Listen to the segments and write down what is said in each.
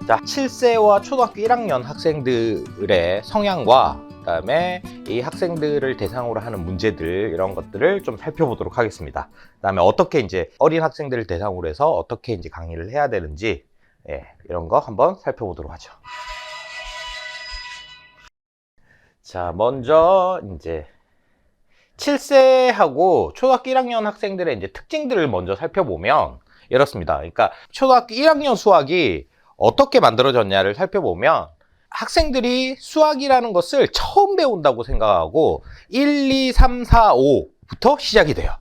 자, 7세와 초등학교 1학년 학생들의 성향과 그다음에 이 학생들을 대상으로 하는 문제들 이런 것들을 좀 살펴보도록 하겠습니다. 그다음에 어떻게 이제 어린 학생들을 대상으로 해서 어떻게 이제 강의를 해야 되는지 이런 거 한번 살펴보도록 하죠. 자, 먼저 이제 7세하고 초등학교 1학년 학생들의 이제 특징들을 먼저 살펴보면 이렇습니다. 그러니까 초등학교 1학년 수학이 어떻게 만들어졌냐를 살펴보면 학생들이 수학이라는 것을 처음 배운다고 생각하고 1, 2, 3, 4, 5부터 시작이 돼요.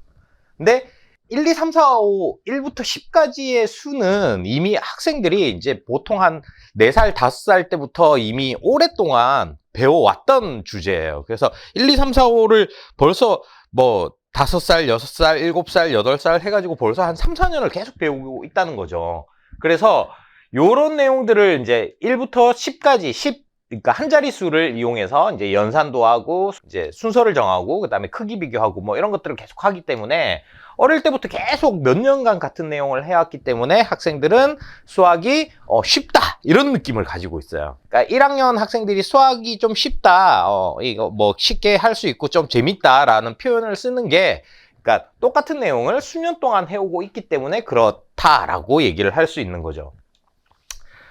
근데 1, 2, 3, 4, 5, 1부터 10까지의 수는 이미 학생들이 이제 보통 한 4살, 5살 때부터 이미 오랫동안 배워왔던 주제예요. 그래서 1, 2, 3, 4, 5를 벌써 뭐 5살, 6살, 7살, 8살 해가지고 벌써 한 3, 4년을 계속 배우고 있다는 거죠. 그래서 요런 내용들을 이제 1부터 10까지 그러니까 한 자릿수를 이용해서 이제 연산도 하고 이제 순서를 정하고 그다음에 크기 비교하고 뭐 이런 것들을 계속 하기 때문에 어릴 때부터 계속 몇 년간 같은 내용을 해왔기 때문에 학생들은 수학이 쉽다 이런 느낌을 가지고 있어요. 그러니까 1학년 학생들이 수학이 좀 쉽다, 이거 뭐 쉽게 할 수 있고 좀 재밌다라는 표현을 쓰는 게 그러니까 똑같은 내용을 수년 동안 해오고 있기 때문에 그렇다라고 얘기를 할 수 있는 거죠.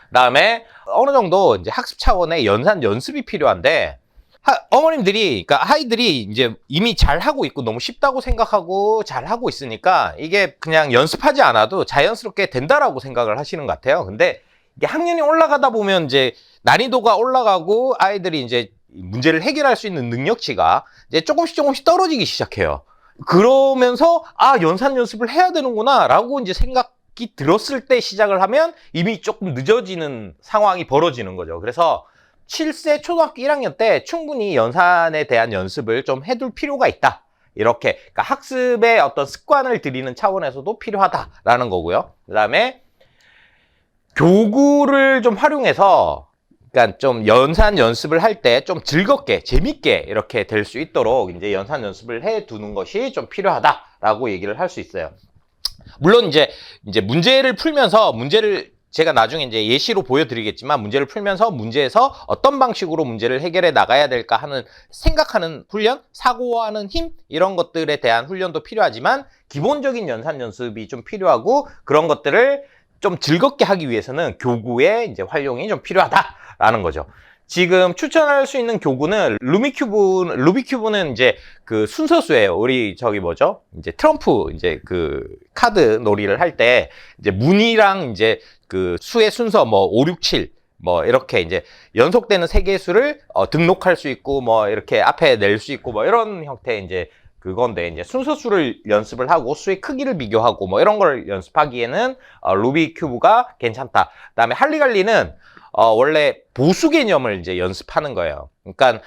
그다음에 어느 정도 이제 학습 차원의 연산 연습이 필요한데 어머님들이 그러니까 아이들이 이제 이미 잘 하고 있고 너무 쉽다고 생각하고 잘 하고 있으니까 이게 그냥 연습하지 않아도 자연스럽게 된다라고 생각을 하시는 것 같아요. 근데 이게 학년이 올라가다 보면 이제 난이도가 올라가고 아이들이 이제 문제를 해결할 수 있는 능력치가 이제 조금씩 떨어지기 시작해요. 그러면서 연산 연습을 해야 되는구나라고 이제 생각이 들었을 때 시작을 하면 이미 조금 늦어지는 상황이 벌어지는 거죠. 그래서 7세 초등학교 1학년 때 충분히 연산에 대한 연습을 좀 해둘 필요가 있다. 이렇게 그러니까 학습의 어떤 습관을 들이는 차원에서도 필요하다라는 거고요. 그다음에 교구를 좀 활용해서 그러니까 좀 연산 연습을 할 때 좀 즐겁게 재밌게 이렇게 될 수 있도록 이제 연산 연습을 해 두는 것이 좀 필요하다라고 얘기를 할 수 있어요. 물론 이제 문제를 풀면서 제가 나중에 이제 예시로 보여드리겠지만 문제를 풀면서 문제에서 어떤 방식으로 문제를 해결해 나가야 될까 하는 생각하는 훈련, 사고하는 힘 이런 것들에 대한 훈련도 필요하지만 기본적인 연산 연습이 좀 필요하고 그런 것들을 좀 즐겁게 하기 위해서는 교구의 이제 활용이 좀 필요하다라는 거죠. 지금 추천할 수 있는 교구는 루비큐브는 이제 그 순서수예요. 우리 이제 트럼프 이제 그 카드 놀이를 할 때 이제 문이랑 이제 그 수의 순서 뭐 5, 6, 7 뭐 이렇게 이제 연속되는 세 개의 수를 등록할 수 있고 뭐 이렇게 앞에 낼 수 있고 뭐 이런 형태의 이제 그건데 이제 순서수를 연습을 하고 수의 크기를 비교하고 뭐 이런 걸 연습하기에는 루비큐브가 괜찮다. 그다음에 할리갈리는 원래 보수 개념을 이제 연습하는 거예요. 그러니까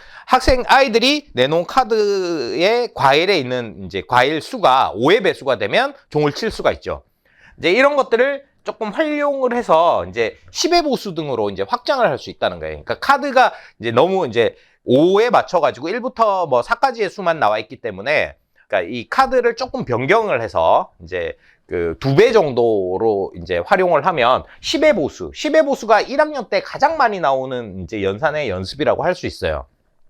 아이들이 내놓은 카드에 과일에 있는 이제 과일 수가 5의 배수가 되면 종을 칠 수가 있죠. 이제 이런 것들을 조금 활용을 해서 이제 10의 보수 등으로 이제 확장을 할 수 있다는 거예요. 그러니까 카드가 이제 너무 이제 5에 맞춰가지고 1부터 뭐 4까지의 수만 나와 있기 때문에 그러니까 이 카드를 조금 변경을 해서 이제 그 2배 정도로 이제 활용을 하면 10의 보수가 1학년 때 가장 많이 나오는 이제 연산의 연습이라고 할 수 있어요.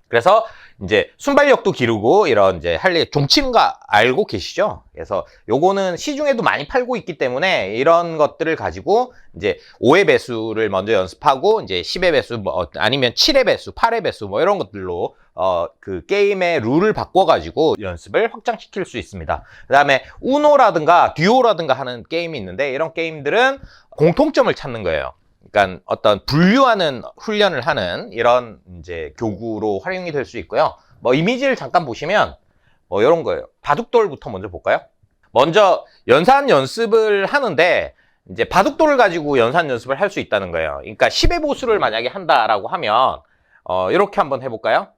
그래서 이제 순발력도 기르고 이런 이제 종치는 거 알고 계시죠? 그래서 요거는 시중에도 많이 팔고 있기 때문에 이런 것들을 가지고 이제 5의 배수를 먼저 연습하고 이제 10의 배수 뭐 아니면 7의 배수, 8의 배수 뭐 이런 것들로 그 게임의 룰을 바꿔가지고 연습을 확장시킬 수 있습니다. 그 다음에 우노라든가 듀오라든가 하는 게임이 있는데 이런 게임들은 공통점을 찾는 거예요. 그러니까 어떤 분류하는 훈련을 하는 이런 이제 교구로 활용이 될 수 있고요. 뭐 이미지를 잠깐 보시면 뭐 이런 거예요. 바둑돌부터 먼저 볼까요? 먼저 연산 연습을 하는데 이제 바둑돌을 가지고 연산 연습을 할 수 있다는 거예요. 그러니까 10의 보수를 만약에 한다라고 하면 이렇게 한번 해볼까요?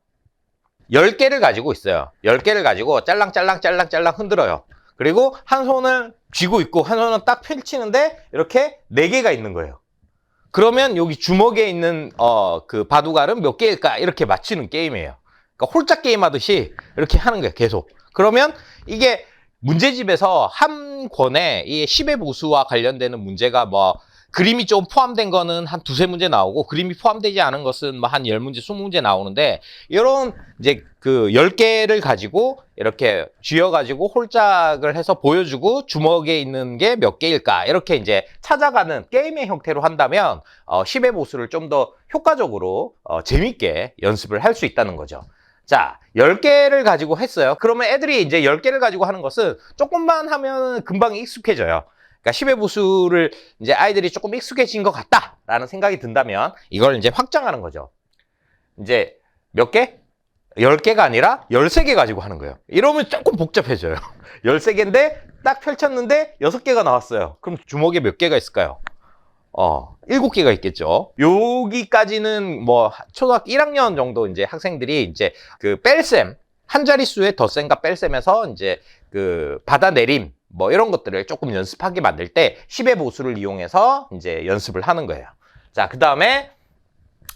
10개를 가지고 있어요. 10개를 가지고 짤랑짤랑 흔들어요. 그리고 한 손을 쥐고 있고 한 손은 딱 펼치는데 이렇게 4개가 있는 거예요. 그러면 여기 주먹에 있는 그 바둑알은 몇 개일까 이렇게 맞추는 게임이에요. 그러니까 홀짝 게임 하듯이 이렇게 하는 거예요. 계속. 그러면 이게 문제집에서 한 권에 이 10의 보수와 관련되는 문제가 뭐 그림이 좀 포함된 거는 한 두세 문제 나오고 그림이 포함되지 않은 것은 뭐 한 10문제, 20문제 나오는데 이런 이제 그 10개를 가지고 이렇게 쥐어가지고 홀짝을 해서 보여주고 주먹에 있는 게 몇 개일까 이렇게 이제 찾아가는 게임의 형태로 한다면 10의 보수를 좀 더 효과적으로 재밌게 연습을 할 수 있다는 거죠. 자, 10개를 가지고 했어요. 그러면 애들이 이제 10개를 가지고 하는 것은 조금만 하면 금방 익숙해져요. 그러니까 10의 보수를 이제 아이들이 조금 익숙해진 것 같다라는 생각이 든다면 이걸 이제 확장하는 거죠. 이제 몇 개? 10개가 아니라 13개 가지고 하는 거예요. 이러면 조금 복잡해져요. 13개인데 딱 펼쳤는데 6개가 나왔어요. 그럼 주먹에 몇 개가 있을까요? 7개가 있겠죠. 여기까지는 뭐 초등학교 1학년 정도 이제 학생들이 이제 그 뺄셈, 한 자릿수의 덧셈과 뺄셈에서 이제 그 받아내림 뭐 이런 것들을 조금 연습하게 만들 때 10의 보수를 이용해서 이제 연습을 하는 거예요. 자, 그 다음에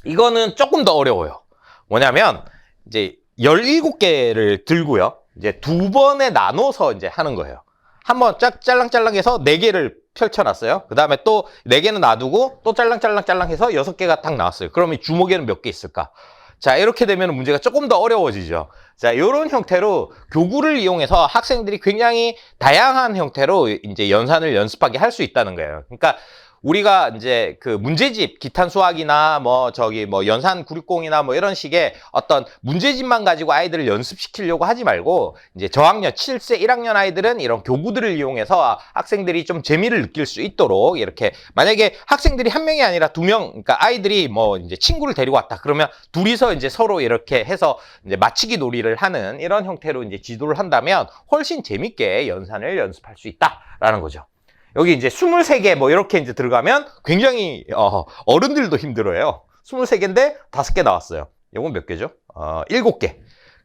이거는 조금 더 어려워요. 뭐냐면 이제 17개를 들고요. 이제 두 번에 나눠서 이제 하는 거예요. 한번 짤랑짤랑 해서 4개를 펼쳐놨어요. 그 다음에 또 4개는 놔두고 또 짤랑짤랑 해서 6개가 딱 나왔어요. 그럼 이 주먹에는 몇 개 있을까? 자, 이렇게 되면 문제가 조금 더 어려워지죠. 자, 이런 형태로 교구를 이용해서 학생들이 굉장히 다양한 형태로 이제 연산을 연습하게 할 수 있다는 거예요. 그러니까 우리가 이제 그 문제집, 기탄 수학이나 뭐 저기 뭐 연산 960이나 뭐 이런 식의 어떤 문제집만 가지고 아이들을 연습시키려고 하지 말고 이제 저학년 7세 1학년 아이들은 이런 교구들을 이용해서 학생들이 좀 재미를 느낄 수 있도록 이렇게 만약에 학생들이 한 명이 아니라 2명, 그러니까 아이들이 뭐 이제 친구를 데리고 왔다. 그러면 둘이서 이제 서로 이렇게 해서 이제 맞추기 놀이를 하는 이런 형태로 이제 지도를 한다면 훨씬 재밌게 연산을 연습할 수 있다라는 거죠. 여기 이제 23개 뭐 이렇게 이제 들어가면 굉장히 어른들도 힘들어요. 23개인데 5개 나왔어요. 이건 몇 개죠? 7개.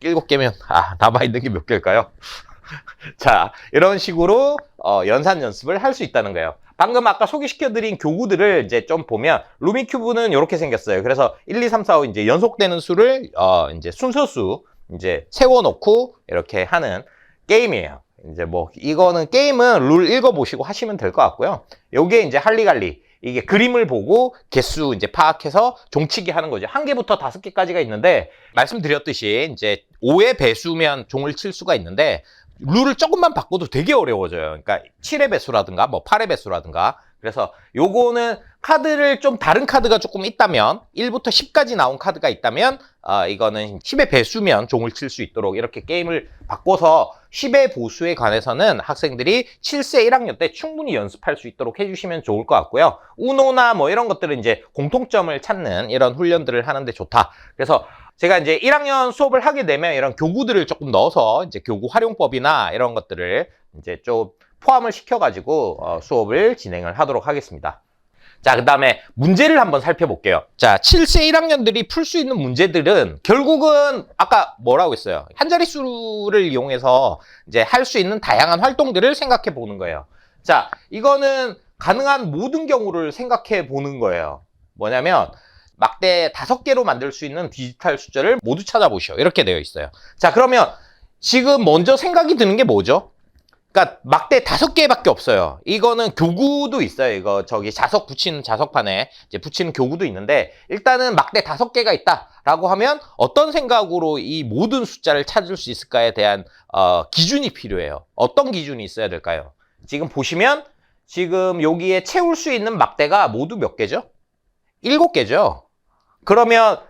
7개면 남아 있는 게 몇 개일까요? 자, 이런 식으로 연산 연습을 할 수 있다는 거예요. 방금 아까 소개시켜드린 교구들을 이제 좀 보면 루빅 큐브는 이렇게 생겼어요. 그래서 1, 2, 3, 4, 5 이제 연속되는 수를 이제 순서수 이제 세워놓고 이렇게 하는 게임이에요. 이제 뭐 이거는 게임은 룰 읽어보시고 하시면 될 것 같고요. 요게 이제 할리갈리 이게 그림을 보고 개수 이제 파악해서 종치기 하는 거죠. 1개부터 5개까지가 있는데 말씀드렸듯이 이제 5의 배수면 종을 칠 수가 있는데 룰을 조금만 바꿔도 되게 어려워져요. 그러니까 7의 배수라든가 뭐 8의 배수라든가 그래서 요거는 카드를 좀 다른 카드가 조금 있다면 1부터 10까지 나온 카드가 있다면 이거는 10의 배수면 종을 칠 수 있도록 이렇게 게임을 바꿔서 10의 보수에 관해서는 학생들이 7세 1학년 때 충분히 연습할 수 있도록 해주시면 좋을 것 같고요. 우노나 뭐 이런 것들은 이제 공통점을 찾는 이런 훈련들을 하는데 좋다. 그래서 제가 이제 1학년 수업을 하게 되면 이런 교구들을 조금 넣어서 이제 교구 활용법이나 이런 것들을 이제 좀 포함을 시켜가지고 수업을 진행을 하도록 하겠습니다. 자, 그 다음에 문제를 한번 살펴볼게요. 자, 7세 1학년들이 풀 수 있는 문제들은 결국은 아까 뭐라고 했어요? 한 자릿수를 이용해서 이제 할 수 있는 다양한 활동들을 생각해 보는 거예요. 자, 이거는 가능한 모든 경우를 생각해 보는 거예요. 뭐냐면 막대 5개로 만들 수 있는 디지털 숫자를 모두 찾아보시오. 이렇게 되어 있어요. 자, 그러면 지금 먼저 생각이 드는 게 뭐죠? 그러니까 막대 5개밖에 없어요. 이거는 교구도 있어요. 이거 저기 자석 붙이는 자석판에 이제 붙이는 교구도 있는데 일단은 막대 5개가 있다라고 하면 어떤 생각으로 이 모든 숫자를 찾을 수 있을까에 대한 기준이 필요해요. 어떤 기준이 있어야 될까요? 지금 보시면 지금 여기에 채울 수 있는 막대가 모두 몇 개죠? 7개죠. 그러면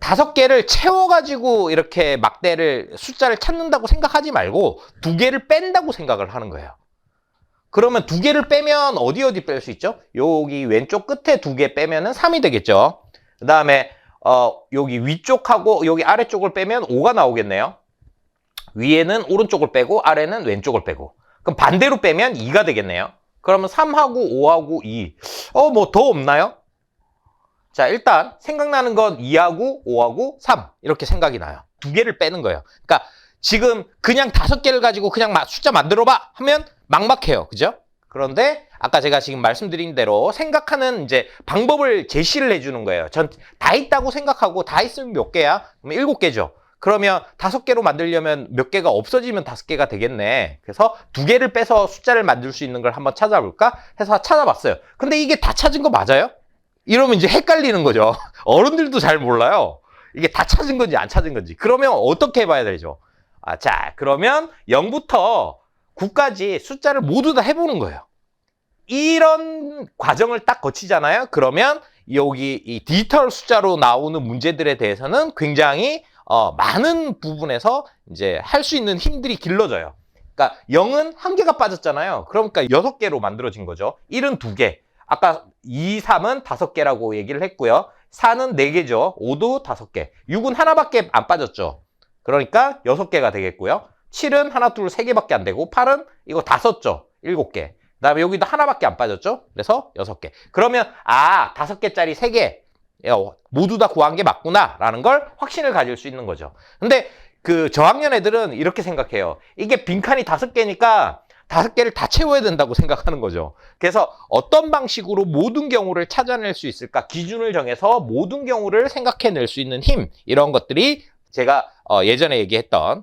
5개를 채워가지고 이렇게 막대를 숫자를 찾는다고 생각하지 말고 2개를 뺀다고 생각을 하는 거예요. 그러면 2개를 빼면 어디 뺄 수 있죠? 여기 왼쪽 끝에 2개 빼면은 3이 되겠죠. 그 다음에 여기 위쪽하고 여기 아래쪽을 빼면 5가 나오겠네요. 위에는 오른쪽을 빼고 아래는 왼쪽을 빼고. 그럼 반대로 빼면 2가 되겠네요. 그러면 3하고 5하고 2. 뭐 더 없나요? 자, 일단 생각나는 건 2하고 5하고 3 이렇게 생각이 나요. 2개를 빼는 거예요. 그러니까 지금 그냥 5개를 가지고 그냥 숫자 만들어봐 하면 막막해요. 그죠? 그런데 아까 제가 지금 말씀드린 대로 생각하는 이제 방법을 제시를 해주는 거예요. 전 다 있다고 생각하고 다 있으면 몇 개야? 그러면 7개죠. 그러면 5개로 만들려면 몇 개가 없어지면 5개가 되겠네. 그래서 2개를 빼서 숫자를 만들 수 있는 걸 한번 찾아볼까 해서 찾아봤어요. 근데 이게 다 찾은 거 맞아요? 이러면 이제 헷갈리는 거죠. 어른들도 잘 몰라요. 이게 다 찾은 건지 안 찾은 건지. 그러면 어떻게 해봐야 되죠? 자, 그러면 0부터 9까지 숫자를 모두 다 해보는 거예요. 이런 과정을 딱 거치잖아요. 그러면 여기 이 디지털 숫자로 나오는 문제들에 대해서는 굉장히 많은 부분에서 이제 할 수 있는 힘들이 길러져요. 그러니까 0은 1개가 빠졌잖아요. 그러니까 6개로 만들어진 거죠. 1은 2개. 아까 2, 3은 5개라고 얘기를 했고요. 4는 4개죠. 5도 5개. 6은 하나밖에 안 빠졌죠. 그러니까 6개가 되겠고요. 7은 하나, 둘, 3개밖에 안 되고 8은 이거 다 썼죠. 7개. 그 다음에 여기도 하나밖에 안 빠졌죠. 그래서 6개. 그러면 5개짜리 3개 모두 다 구한 게 맞구나 라는 걸 확신을 가질 수 있는 거죠. 근데 그 저학년 애들은 이렇게 생각해요. 이게 빈칸이 5개니까 5개를 다 채워야 된다고 생각하는 거죠. 그래서 어떤 방식으로 모든 경우를 찾아낼 수 있을까? 기준을 정해서 모든 경우를 생각해낼 수 있는 힘, 이런 것들이 제가 예전에 얘기했던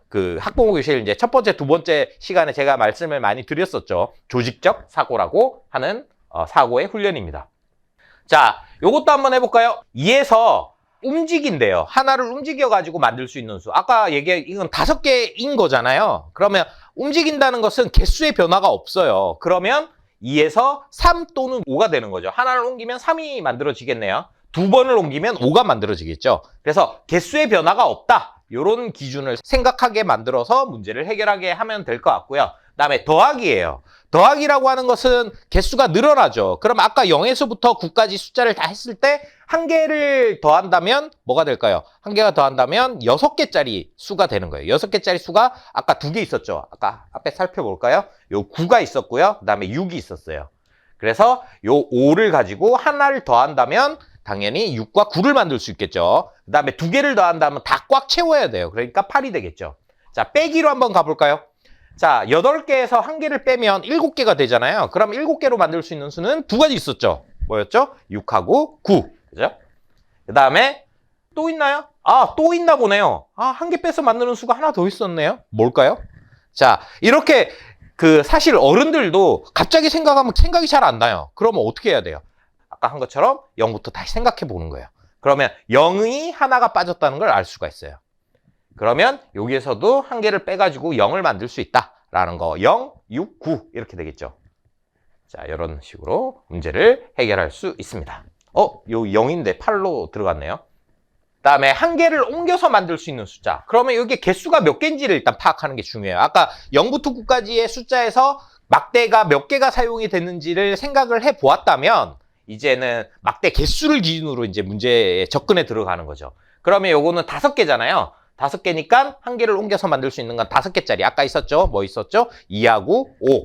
그 학부모 교실 이제 첫 번째, 두 번째 시간에 제가 말씀을 많이 드렸었죠. 조직적 사고라고 하는 사고의 훈련입니다. 자, 요것도 한번 해볼까요? 2에서 움직인대요. 하나를 움직여가지고 만들 수 있는 수. 아까 이건 5개인 거잖아요. 그러면 움직인다는 것은 개수의 변화가 없어요. 그러면 2에서 3 또는 5가 되는 거죠. 하나를 옮기면 3이 만들어지겠네요. 2번을 옮기면 5가 만들어지겠죠. 그래서 개수의 변화가 없다. 이런 기준을 생각하게 만들어서 문제를 해결하게 하면 될 것 같고요. 그다음에 더하기예요. 더하기라고 하는 것은 개수가 늘어나죠. 그럼 아까 0에서부터 9까지 숫자를 다 했을 때 1개를 더한다면 뭐가 될까요? 1개가 더한다면 6개짜리 수가 되는 거예요. 6개짜리 수가 아까 2개 있었죠. 아까 앞에 살펴볼까요? 요 9가 있었고요. 그다음에 6이 있었어요. 그래서 요 5를 가지고 하나를 더한다면 당연히 6과 9를 만들 수 있겠죠. 그 다음에 2개를 더한다면 다 꽉 채워야 돼요. 그러니까 8이 되겠죠. 자, 빼기로 한번 가볼까요? 자, 8개에서 1개를 빼면 7개가 되잖아요. 그럼 7개로 만들 수 있는 수는 2가지 있었죠. 뭐였죠? 6하고 9. 그죠? 그 다음에 또 있나요? 또 있나 보네요. 1개 빼서 만드는 수가 하나 더 있었네요. 뭘까요? 자, 이렇게 사실 어른들도 갑자기 생각하면 생각이 잘 안 나요. 그러면 어떻게 해야 돼요? 아까 한 것처럼 0부터 다시 생각해 보는 거예요. 그러면 0이 하나가 빠졌다는 걸 알 수가 있어요. 그러면 여기에서도 1개를 빼가지고 0을 만들 수 있다라는 거. 0, 6, 9 이렇게 되겠죠. 자, 이런 식으로 문제를 해결할 수 있습니다. 요 0인데 8로 들어갔네요. 그다음에 1개를 옮겨서 만들 수 있는 숫자. 그러면 여기 개수가 몇 개인지를 일단 파악하는 게 중요해요. 아까 0부터 9까지의 숫자에서 막대가 몇 개가 사용이 됐는지를 생각을 해 보았다면 이제는 막대 개수를 기준으로 이제 문제에 접근해 들어가는 거죠. 그러면 요거는 5개잖아요. 5개니까 1개를 옮겨서 만들 수 있는 건 5개짜리. 아까 있었죠? 뭐 있었죠? 2하고 5.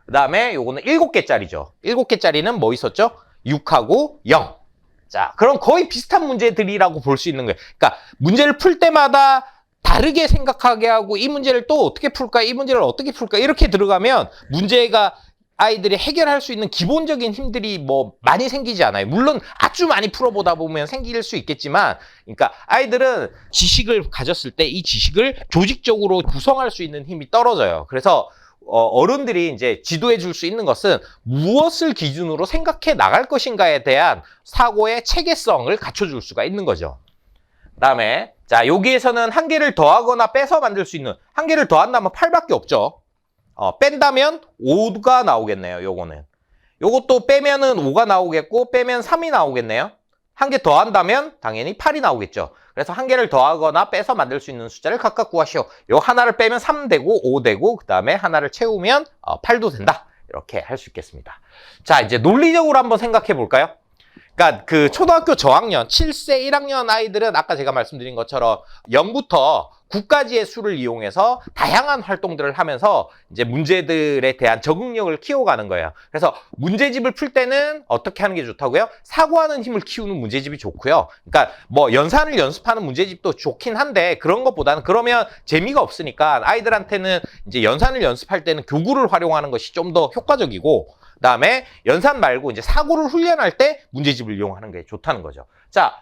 그 다음에 요거는 7개짜리죠. 7개짜리는 뭐 있었죠? 6하고 0. 자, 그럼 거의 비슷한 문제들이라고 볼 수 있는 거예요. 그러니까 문제를 풀 때마다 다르게 생각하게 하고 이 문제를 또 어떻게 풀까? 이 문제를 어떻게 풀까? 이렇게 들어가면 문제가 아이들이 해결할 수 있는 기본적인 힘들이 뭐 많이 생기지 않아요. 물론 아주 많이 풀어보다 보면 생길 수 있겠지만, 그러니까 아이들은 지식을 가졌을 때 이 지식을 조직적으로 구성할 수 있는 힘이 떨어져요. 그래서 어른들이 이제 지도해 줄 수 있는 것은 무엇을 기준으로 생각해 나갈 것인가에 대한 사고의 체계성을 갖춰줄 수가 있는 거죠. 그다음에 자, 여기에서는 1개를 더하거나 빼서 만들 수 있는, 1개를 더한다면 8밖에 없죠. 뺀다면 5가 나오겠네요. 요거는. 요것도 빼면은 5가 나오겠고 빼면 3이 나오겠네요. 1개 더한다면 당연히 8이 나오겠죠. 그래서 1개를 더하거나 빼서 만들 수 있는 숫자를 각각 구하시오. 요 하나를 빼면 3 되고 5 되고 그 다음에 하나를 채우면 8도 된다. 이렇게 할 수 있겠습니다. 자, 이제 논리적으로 한번 생각해 볼까요? 그러니까 초등학교 저학년 7세 1학년 아이들은 아까 제가 말씀드린 것처럼 0부터 9까지의 수를 이용해서 다양한 활동들을 하면서 이제 문제들에 대한 적응력을 키워가는 거예요. 그래서 문제집을 풀 때는 어떻게 하는 게 좋다고요? 사고하는 힘을 키우는 문제집이 좋고요. 그러니까 뭐 연산을 연습하는 문제집도 좋긴 한데 그런 것보다는 그러면 재미가 없으니까 아이들한테는 이제 연산을 연습할 때는 교구를 활용하는 것이 좀 더 효과적이고, 그다음에 연산 말고 이제 사고를 훈련할 때 문제집을 이용하는 게 좋다는 거죠. 자,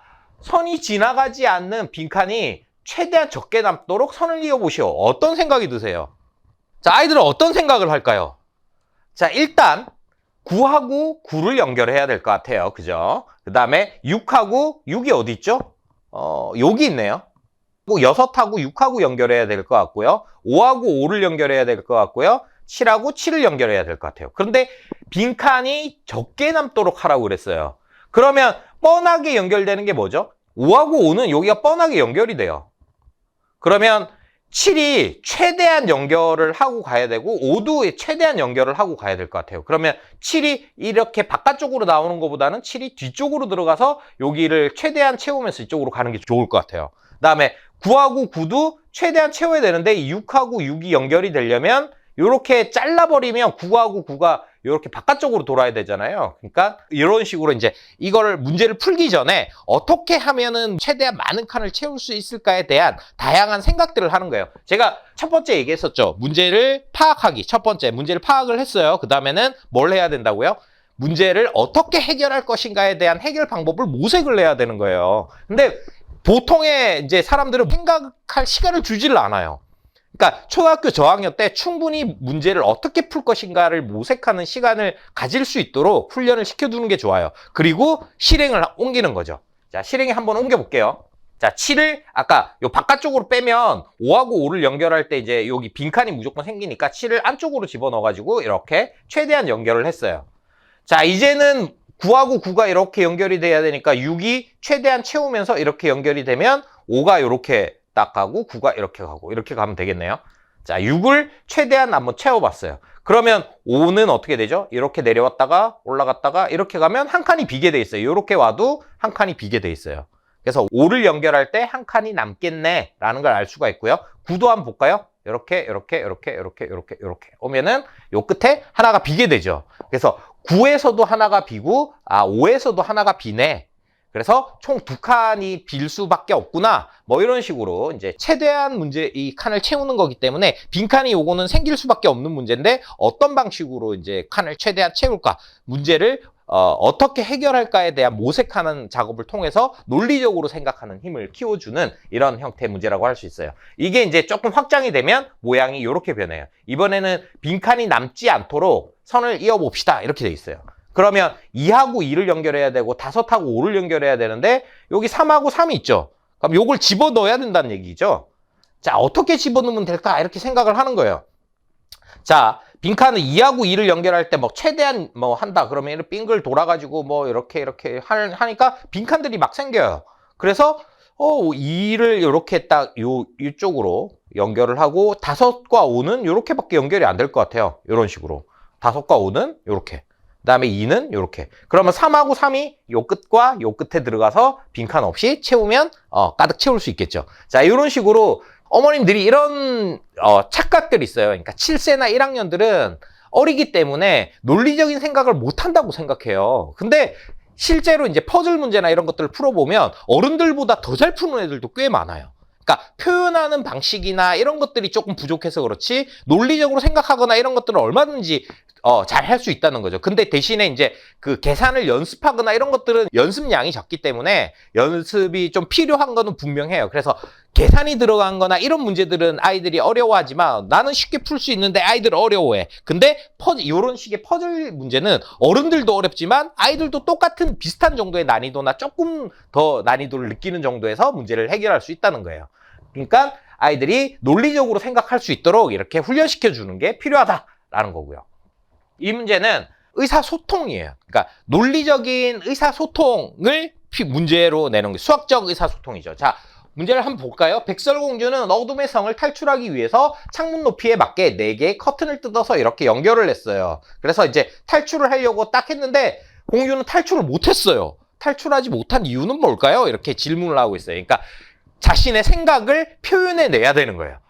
선이 지나가지 않는 빈칸이 최대한 적게 남도록 선을 이어보시오. 어떤 생각이 드세요? 자, 아이들은 어떤 생각을 할까요? 자, 일단 9하고 9를 연결해야 될 것 같아요. 그죠? 그 다음에 6하고 6이 어디 있죠? 여기 있네요. 6하고 6하고 연결해야 될 것 같고요. 5하고 5를 연결해야 될 것 같고요. 7하고 7을 연결해야 될 것 같아요. 그런데 빈칸이 적게 남도록 하라고 그랬어요. 그러면 뻔하게 연결되는 게 뭐죠? 5하고 5는 여기가 뻔하게 연결이 돼요. 그러면 7이 최대한 연결을 하고 가야 되고 5도 최대한 연결을 하고 가야 될 것 같아요. 그러면 7이 이렇게 바깥쪽으로 나오는 것보다는 7이 뒤쪽으로 들어가서 여기를 최대한 채우면서 이쪽으로 가는 게 좋을 것 같아요. 그 다음에 9하고 9도 최대한 채워야 되는데 6하고 6이 연결이 되려면 이렇게 잘라버리면 9하고 9가 이렇게 바깥쪽으로 돌아야 되잖아요. 그러니까 이런 식으로 이제 이거를 문제를 풀기 전에 어떻게 하면은 최대한 많은 칸을 채울 수 있을까에 대한 다양한 생각들을 하는 거예요. 제가 첫 번째 얘기했었죠. 문제를 파악하기. 첫 번째 문제를 파악을 했어요. 그 다음에는 뭘 해야 된다고요? 문제를 어떻게 해결할 것인가에 대한 해결 방법을 모색을 해야 되는 거예요. 근데 보통의 이제 사람들은 생각할 시간을 주지를 않아요. 그러니까 초등학교 저학년 때 충분히 문제를 어떻게 풀 것인가를 모색하는 시간을 가질 수 있도록 훈련을 시켜두는 게 좋아요. 그리고 실행을 옮기는 거죠. 자, 실행에 한번 옮겨볼게요. 자, 7을 아까 요 바깥쪽으로 빼면 5하고 5를 연결할 때 이제 여기 빈칸이 무조건 생기니까 7을 안쪽으로 집어넣어가지고 이렇게 최대한 연결을 했어요. 자, 이제는 9하고 9가 이렇게 연결이 돼야 되니까 6이 최대한 채우면서 이렇게 연결이 되면 5가 이렇게 딱 가고 9가 이렇게 가고 이렇게 가면 되겠네요. 자, 6을 최대한 한번 채워봤어요. 그러면 5는 어떻게 되죠? 이렇게 내려왔다가 올라갔다가 이렇게 가면 한 칸이 비게 돼 있어요. 이렇게 와도 한 칸이 비게 돼 있어요. 그래서 5를 연결할 때 한 칸이 남겠네 라는 걸 알 수가 있고요. 9도 한번 볼까요? 이렇게 오면은 요 끝에 하나가 비게 되죠. 그래서 9에서도 하나가 비고 5에서도 하나가 비네. 그래서 총 2칸이 빌 수밖에 없구나. 뭐 이런 식으로 이제 최대한 문제 이 칸을 채우는 거기 때문에 빈칸이 요거는 생길 수밖에 없는 문제인데 어떤 방식으로 이제 칸을 최대한 채울까? 문제를 어떻게 해결할까에 대한 모색하는 작업을 통해서 논리적으로 생각하는 힘을 키워주는 이런 형태의 문제라고 할 수 있어요. 이게 이제 조금 확장이 되면 모양이 이렇게 변해요. 이번에는 빈칸이 남지 않도록 선을 이어봅시다. 이렇게 돼 있어요. 그러면 2하고 2를 연결해야 되고 5하고 5를 연결해야 되는데 여기 3하고 3이 있죠. 그럼 요걸 집어넣어야 된다는 얘기죠. 자, 어떻게 집어넣으면 될까? 이렇게 생각을 하는 거예요. 자, 빈칸은 2하고 2를 연결할 때 뭐 최대한 뭐 한다. 그러면 이렇게 빙글 돌아가지고 뭐 이렇게 하니까 빈칸들이 막 생겨요. 그래서 2를 이렇게 딱 이쪽으로 연결을 하고 5과 5는 이렇게밖에 연결이 안 될 것 같아요. 이런 식으로. 5과 5는 이렇게. 그 다음에 2는 이렇게. 그러면 3하고 3이 요 끝과 요 끝에 들어가서 빈칸 없이 채우면 가득 채울 수 있겠죠. 자, 이런 식으로 어머님들이 이런 착각들이 있어요. 그러니까 7세나 1학년들은 어리기 때문에 논리적인 생각을 못 한다고 생각해요. 근데 실제로 이제 퍼즐 문제나 이런 것들을 풀어보면 어른들보다 더 잘 푸는 애들도 꽤 많아요. 그러니까 표현하는 방식이나 이런 것들이 조금 부족해서 그렇지 논리적으로 생각하거나 이런 것들은 얼마든지 잘 할 수 있다는 거죠. 근데 대신에 이제 그 계산을 연습하거나 이런 것들은 연습량이 적기 때문에 연습이 좀 필요한 거는 분명해요. 그래서 계산이 들어간 거나 이런 문제들은 아이들이 어려워하지만 나는 쉽게 풀 수 있는데 아이들은 어려워해. 근데 이런 식의 퍼즐 문제는 어른들도 어렵지만 아이들도 똑같은 비슷한 정도의 난이도나 조금 더 난이도를 느끼는 정도에서 문제를 해결할 수 있다는 거예요. 그러니까 아이들이 논리적으로 생각할 수 있도록 이렇게 훈련시켜 주는 게 필요하다라는 거고요. 이 문제는 의사소통이에요. 그러니까 논리적인 의사소통을 문제로 내는 게 수학적 의사소통이죠. 자, 문제를 한번 볼까요? 백설공주는 어둠의 성을 탈출하기 위해서 창문 높이에 맞게 4개의 커튼을 뜯어서 이렇게 연결을 했어요. 그래서 이제 탈출을 하려고 딱 했는데 공주는 탈출을 못했어요. 탈출하지 못한 이유는 뭘까요? 이렇게 질문을 하고 있어요. 그러니까 자신의 생각을 표현해 내야 되는 거예요.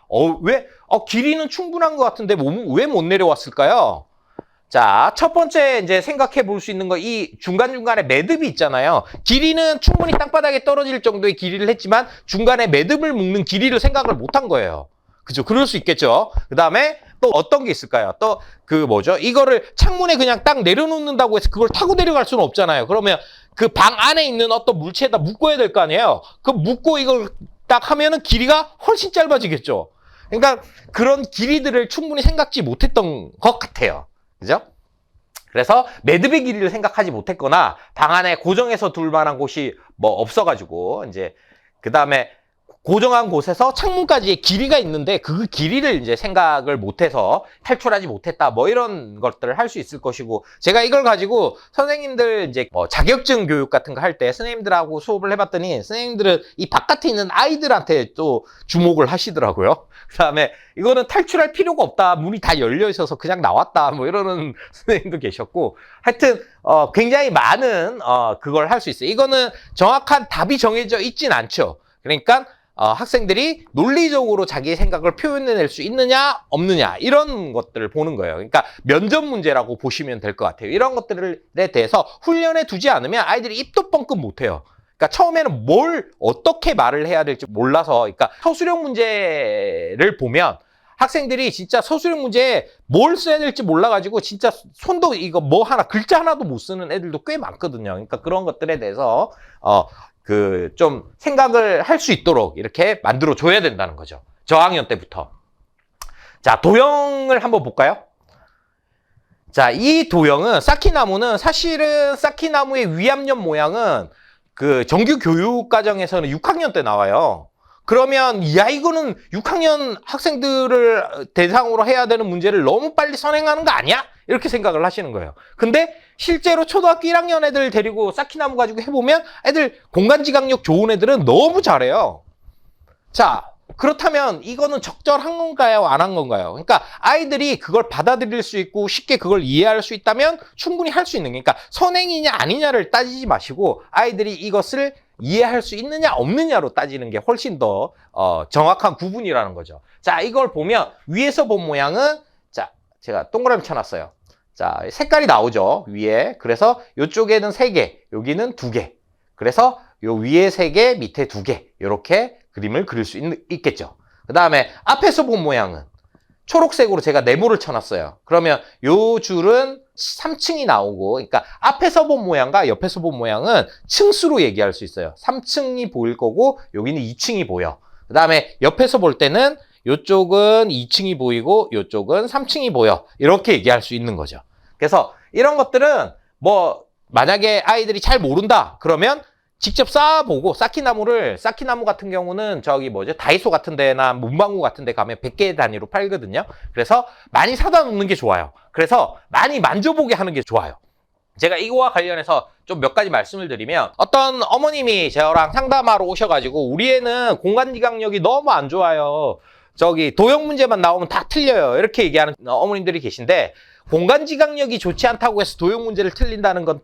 왜? 길이는 충분한 것 같은데 왜 못 내려왔을까요? 자, 첫 번째 이제 생각해 볼 수 있는 거 이 중간중간에 매듭이 있잖아요. 길이는 충분히 땅바닥에 떨어질 정도의 길이를 했지만 중간에 매듭을 묶는 길이를 생각을 못한 거예요. 그죠? 그럴 수 있겠죠. 그 다음에 또 어떤 게 있을까요? 또 이거를 창문에 그냥 딱 내려놓는다고 해서 그걸 타고 내려갈 수는 없잖아요. 그러면 그 방 안에 있는 어떤 물체에다 묶어야 될 거 아니에요. 그 묶고 이걸 딱 하면은 길이가 훨씬 짧아지겠죠. 그러니까 그런 길이들을 충분히 생각지 못했던 것 같아요. 그죠? 그래서 매듭의 길이를 생각하지 못했거나 방 안에 고정해서 둘 만한 곳이 뭐 없어가지고 이제 그 다음에 고정한 곳에서 창문까지의 길이가 있는데 그 길이를 이제 생각을 못해서 탈출하지 못했다. 뭐 이런 것들을 할 수 있을 것이고, 제가 이걸 가지고 선생님들 이제 뭐 자격증 교육 같은 거 할 때 선생님들하고 수업을 해봤더니 선생님들은 이 바깥에 있는 아이들한테 또 주목을 하시더라고요. 그 다음에 이거는 탈출할 필요가 없다. 문이 다 열려 있어서 그냥 나왔다. 뭐 이러는 선생님도 계셨고, 하여튼 굉장히 많은 그걸 할 수 있어요. 이거는 정확한 답이 정해져 있진 않죠. 그러니까 학생들이 논리적으로 자기의 생각을 표현해낼 수 있느냐 없느냐 이런 것들을 보는 거예요. 그러니까 면접 문제라고 보시면 될 것 같아요. 이런 것들에 대해서 훈련해 두지 않으면 아이들이 입도 뻥끗 못해요. 그러니까 처음에는 뭘 어떻게 말을 해야 될지 몰라서, 그러니까 서술형 문제를 보면 학생들이 진짜 서술형 문제에 뭘 써야 될지 몰라가지고 진짜 손도 이거 뭐 하나 글자 하나도 못 쓰는 애들도 꽤 많거든요. 그러니까 그런 것들에 대해서 좀 생각을 할 수 있도록 이렇게 만들어 줘야 된다는 거죠. 저학년 때부터. 자, 도형을 한번 볼까요? 자, 이 도형은 쌓기나무는 사실은 쌓기나무의 위압력 모양은 그 정규 교육 과정에서는 6학년 때 나와요. 그러면 야, 이거는 6학년 학생들을 대상으로 해야 되는 문제를 너무 빨리 선행하는 거 아니야? 이렇게 생각을 하시는 거예요. 근데 실제로 초등학교 1학년 애들 데리고 쌓기나무 가지고 해보면 애들 공간지각력 좋은 애들은 너무 잘해요. 자, 그렇다면 이거는 적절한 건가요? 안 한 건가요? 그러니까 아이들이 그걸 받아들일 수 있고 쉽게 그걸 이해할 수 있다면 충분히 할 수 있는, 그러니까 선행이냐 아니냐를 따지지 마시고 아이들이 이것을 이해할 수 있느냐 없느냐로 따지는 게 훨씬 더 정확한 구분이라는 거죠. 자, 이걸 보면 위에서 본 모양은, 자, 제가 동그라미 쳐놨어요. 자, 색깔이 나오죠, 위에. 그래서 이쪽에는 3개, 여기는 2개. 그래서 요 위에 3개, 밑에 2개. 이렇게 그림을 그릴 수 있겠죠. 그 다음에 앞에서 본 모양은 초록색으로 제가 네모를 쳐놨어요. 그러면 요 줄은 3층이 나오고, 그러니까 앞에서 본 모양과 옆에서 본 모양은 층수로 얘기할 수 있어요. 3층이 보일 거고 여기는 2층이 보여. 그 다음에 옆에서 볼 때는 이쪽은 2층이 보이고 이쪽은 3층이 보여. 이렇게 얘기할 수 있는 거죠. 그래서 이런 것들은 뭐 만약에 아이들이 잘 모른다 그러면 직접 쌓아보고, 쌓기나무 같은 경우는 저기 다이소 같은 데나 문방구 같은 데 가면 100개 단위로 팔거든요. 그래서 많이 사다 놓는 게 좋아요. 그래서 많이 만져보게 하는 게 좋아요. 제가 이거와 관련해서 좀 몇 가지 말씀을 드리면, 어떤 어머님이 저랑 상담하러 오셔가지고 우리 애는 공간지각력이 너무 안 좋아요. 저기 도형 문제만 나오면 다 틀려요. 이렇게 얘기하는 어머님들이 계신데, 공간지각력이 좋지 않다고 해서 도형 문제를 틀린다는 건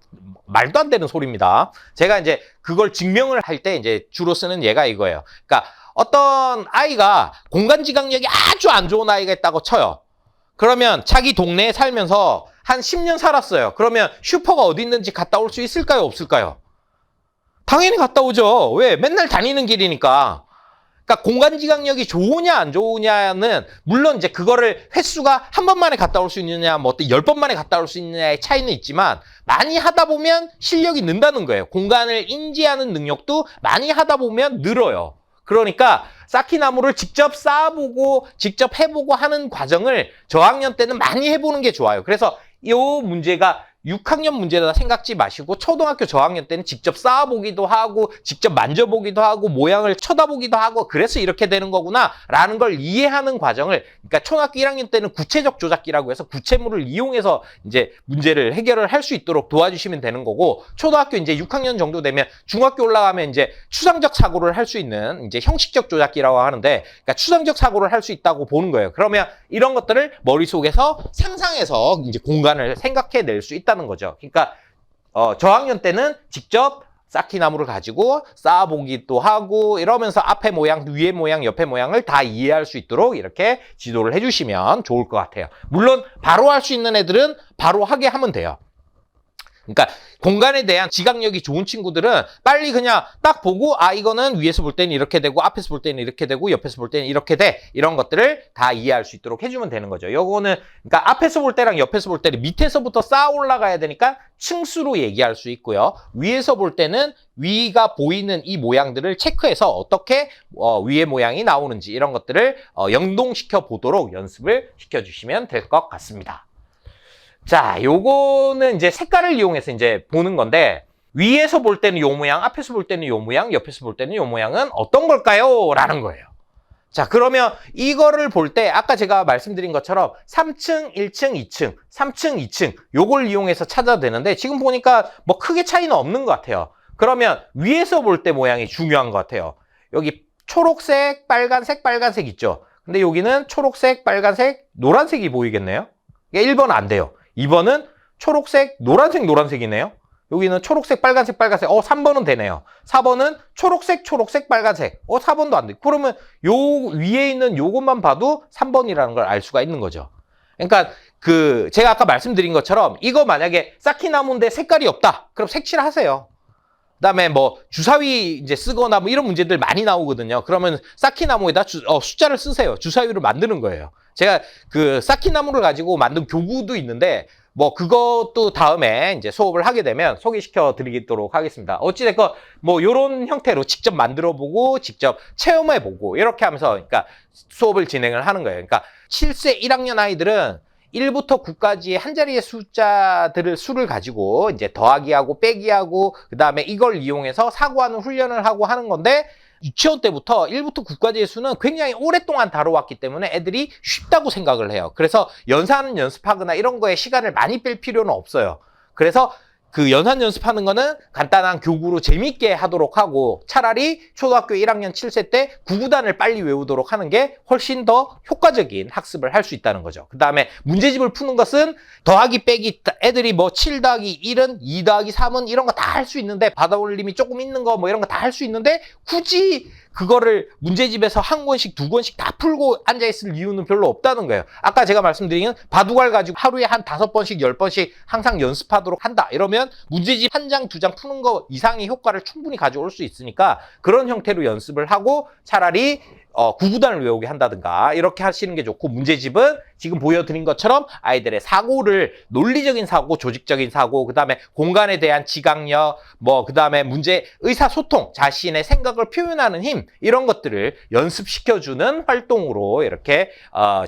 말도 안 되는 소리입니다. 제가 이제 그걸 증명을 할 때 이제 주로 쓰는 예가 이거예요. 그러니까 어떤 아이가 공간지각력이 아주 안 좋은 아이가 있다고 쳐요. 그러면 자기 동네에 살면서 한 10년 살았어요. 그러면 슈퍼가 어디 있는지 갔다 올 수 있을까요? 없을까요? 당연히 갔다 오죠. 왜? 맨날 다니는 길이니까. 그러니까 공간지각력이 좋으냐 안 좋으냐는 물론 이제 그거를 횟수가 한 번 만에 갔다 올 수 있느냐, 뭐 어떤 10번 만에 갔다 올 수 있느냐의 차이는 있지만 많이 하다 보면 실력이 는다는 거예요. 공간을 인지하는 능력도 많이 하다 보면 늘어요. 그러니까 쌓기나무를 직접 쌓아보고 직접 해보고 하는 과정을 저학년 때는 많이 해보는 게 좋아요. 그래서 이 문제가 6학년 문제다 생각지 마시고 초등학교 저학년 때는 직접 쌓아보기도 하고 직접 만져보기도 하고 모양을 쳐다보기도 하고 그래서 이렇게 되는 거구나 라는 걸 이해하는 과정을, 그러니까 초등학교 1학년 때는 구체적 조작기라고 해서 구체물을 이용해서 이제 문제를 해결을 할 수 있도록 도와주시면 되는 거고, 초등학교 이제 6학년 정도 되면 중학교 올라가면 이제 추상적 사고를 할 수 있는 이제 형식적 조작기라고 하는데, 그러니까 추상적 사고를 할 수 있다고 보는 거예요. 그러면 이런 것들을 머릿속에서 상상해서 이제 공간을 생각해낼 수 있다는 거죠. 그러니까 저학년 때는 직접 쌓기나무를 가지고 쌓아보기도 하고 이러면서 앞에 모양, 위에 모양, 옆에 모양을 다 이해할 수 있도록 이렇게 지도를 해주시면 좋을 것 같아요. 물론 바로 할 수 있는 애들은 바로 하게 하면 돼요. 그러니까 공간에 대한 지각력이 좋은 친구들은 빨리 그냥 딱 보고 이거는 위에서 볼 때는 이렇게 되고 앞에서 볼 때는 이렇게 되고 옆에서 볼 때는 이렇게 돼. 이런 것들을 다 이해할 수 있도록 해주면 되는 거죠. 요거는 그러니까 앞에서 볼 때랑 옆에서 볼 때는 밑에서부터 쌓아 올라가야 되니까 층수로 얘기할 수 있고요. 위에서 볼 때는 위가 보이는 이 모양들을 체크해서 어떻게 위의 모양이 나오는지 이런 것들을 연동시켜 보도록 연습을 시켜주시면 될 것 같습니다. 자, 요거는 이제 색깔을 이용해서 이제 보는 건데, 위에서 볼 때는 요 모양, 앞에서 볼 때는 요 모양, 옆에서 볼 때는 요 모양은 어떤 걸까요? 라는 거예요. 자, 그러면 이거를 볼 때 아까 제가 말씀드린 것처럼 3층, 1층, 2층, 3층, 2층 요걸 이용해서 찾아도 되는데 지금 보니까 뭐 크게 차이는 없는 것 같아요. 그러면 위에서 볼 때 모양이 중요한 것 같아요. 여기 초록색, 빨간색, 빨간색 있죠? 근데 여기는 초록색, 빨간색, 노란색이 보이겠네요? 1번 안 돼요. 2번은 초록색, 노란색, 노란색이네요. 여기는 초록색, 빨간색, 빨간색. 3번은 되네요. 4번은 초록색, 초록색, 빨간색. 4번도 안 돼. 그러면 요 위에 있는 요것만 봐도 3번이라는 걸 알 수가 있는 거죠. 그러니까 제가 아까 말씀드린 것처럼 이거 만약에 쌓기나무인데 색깔이 없다. 그럼 색칠하세요. 그다음에 뭐 주사위 이제 쓰거나 뭐 이런 문제들 많이 나오거든요. 그러면 쌓기나무에다 숫자를 쓰세요. 주사위를 만드는 거예요. 제가 쌓기나무를 가지고 만든 교구도 있는데 뭐 그것도 다음에 이제 수업을 하게 되면 소개시켜 드리도록 하겠습니다. 어찌됐건 뭐 요런 형태로 직접 만들어 보고 직접 체험해 보고 이렇게 하면서 그러니까 수업을 진행을 하는 거예요. 그러니까 7세 1학년 아이들은 1부터 9까지의 한 자리의 수를 가지고 이제 더하기하고 빼기하고 그다음에 이걸 이용해서 사고하는 훈련을 하고 하는 건데 유치원 때부터 1부터 9까지의 수는 굉장히 오랫동안 다뤄왔기 때문에 애들이 쉽다고 생각을 해요. 그래서 연산 연습하거나 이런 거에 시간을 많이 뺄 필요는 없어요. 그래서 연산 연습하는 거는 간단한 교구로 재밌게 하도록 하고 차라리 초등학교 1학년 7세 때 구구단을 빨리 외우도록 하는 게 훨씬 더 효과적인 학습을 할 수 있다는 거죠. 그 다음에 문제집을 푸는 것은 더하기 빼기 애들이 뭐 7 더하기 1은 2 더하기 3은 이런 거 다 할 수 있는데 받아올림이 조금 있는 거 뭐 이런 거 다 할 수 있는데 굳이 그거를 문제집에서 한 권씩 두 권씩 다 풀고 앉아있을 이유는 별로 없다는 거예요. 아까 제가 말씀드린 바둑알 가지고 하루에 한 5번씩 10번씩 항상 연습하도록 한다 이러면 문제집 한 장, 두 장 푸는 거 이상의 효과를 충분히 가져올 수 있으니까 그런 형태로 연습을 하고 차라리 구구단을 외우게 한다든가 이렇게 하시는 게 좋고 문제집은 지금 보여드린 것처럼 아이들의 사고를 논리적인 사고, 조직적인 사고, 그 다음에 공간에 대한 지각력, 그 다음에 문제 의사소통, 자신의 생각을 표현하는 힘 이런 것들을 연습시켜주는 활동으로 이렇게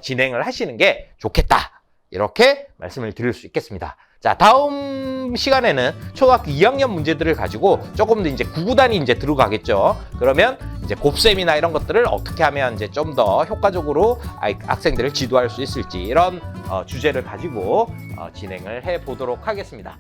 진행을 하시는 게 좋겠다. 이렇게 말씀을 드릴 수 있겠습니다. 자, 다음 시간에는 초등학교 2학년 문제들을 가지고 조금 더 이제 구구단이 이제 들어가겠죠. 그러면 이제 곱셈이나 이런 것들을 어떻게 하면 이제 좀 더 효과적으로 학생들을 지도할 수 있을지 이런 주제를 가지고 진행을 해 보도록 하겠습니다.